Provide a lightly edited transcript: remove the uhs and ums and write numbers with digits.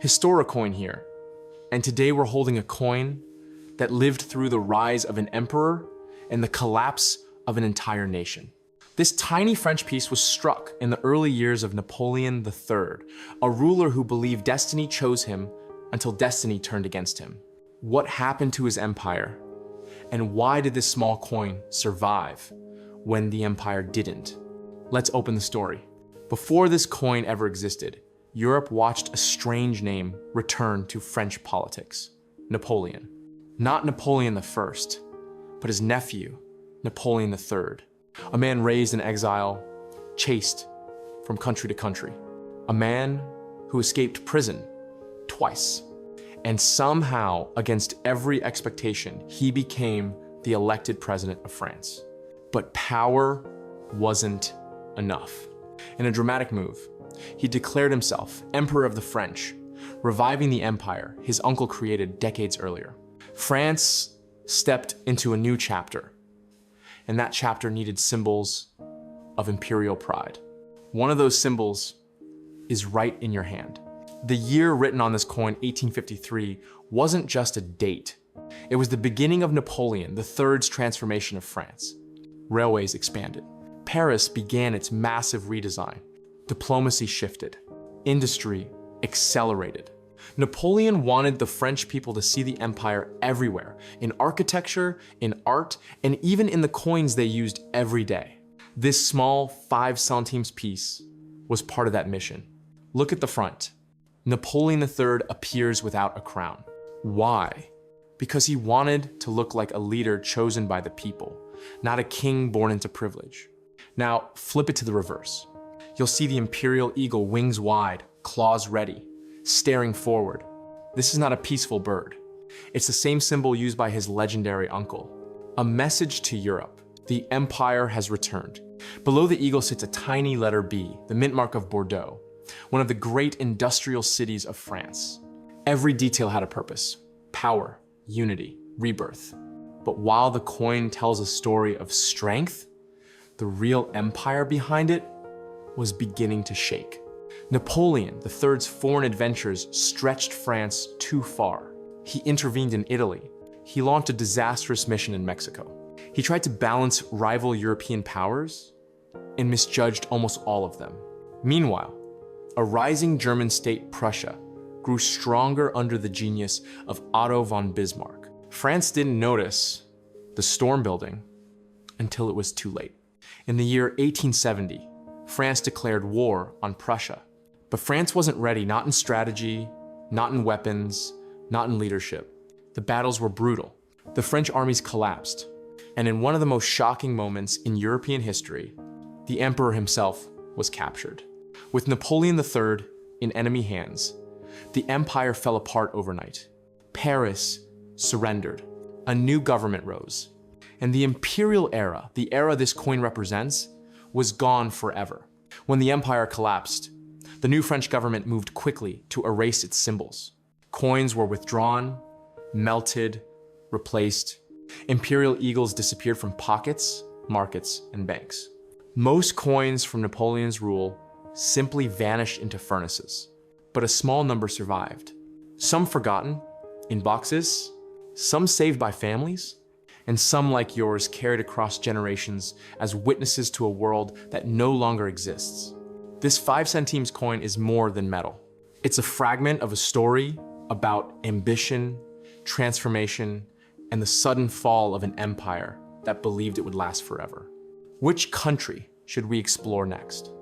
HistoraCoin here, and today we're holding a coin that lived through the rise of an emperor and the collapse of an entire nation. This tiny French piece was struck in the early years of Napoleon III, a ruler who believed destiny chose him until destiny turned against him. What happened to his empire? And why did this small coin survive when the empire didn't? Let's open the story. Before this coin ever existed, Europe watched a strange name return to French politics: Napoleon. Not Napoleon I, but his nephew, Napoleon III. A man raised in exile, chased from country to country. A man who escaped prison twice. And somehow, against every expectation, he became the elected president of France. But power wasn't enough. In a dramatic move, he declared himself Emperor of the French, reviving the empire his uncle created decades earlier. France stepped into a new chapter, and that chapter needed symbols of imperial pride. One of those symbols is right in your hand. The year written on this coin, 1853, wasn't just a date. It was the beginning of Napoleon III's transformation of France. Railways expanded. Paris began its massive redesign. Diplomacy shifted. Industry accelerated. Napoleon wanted the French people to see the empire everywhere, in architecture, in art, and even in the coins they used every day. This small 5 centimes piece was part of that mission. Look at the front. Napoleon III appears without a crown. Why? Because he wanted to look like a leader chosen by the people, not a king born into privilege. Now, flip it to the reverse. You'll see the imperial eagle, wings wide, claws ready, staring forward. This is not a peaceful bird. It's the same symbol used by his legendary uncle. A message to Europe. The empire has returned. Below the eagle sits a tiny letter B, the mint mark of Bordeaux, one of the great industrial cities of France. Every detail had a purpose: power, unity, rebirth. But while the coin tells a story of strength, the real empire behind it was beginning to shake. Napoleon III's foreign adventures stretched France too far. He intervened in Italy. He launched a disastrous mission in Mexico. He tried to balance rival European powers and misjudged almost all of them. Meanwhile, a rising German state, Prussia, grew stronger under the genius of Otto von Bismarck. France didn't notice the storm building until it was too late. In the year 1870, France declared war on Prussia. But France wasn't ready, not in strategy, not in weapons, not in leadership. The battles were brutal. The French armies collapsed. And in one of the most shocking moments in European history, the emperor himself was captured. With Napoleon III in enemy hands, the empire fell apart overnight. Paris surrendered. A new government rose. And the imperial era, the era this coin represents, was gone forever. When the empire collapsed, the new French government moved quickly to erase its symbols. Coins were withdrawn, melted, replaced. Imperial eagles disappeared from pockets, markets, and banks. Most coins from Napoleon's rule simply vanished into furnaces, but a small number survived. Some forgotten, in boxes, some saved by families, and some like yours carried across generations as witnesses to a world that no longer exists. This 5 centimes coin is more than metal. It's a fragment of a story about ambition, transformation, and the sudden fall of an empire that believed it would last forever. Which country should we explore next?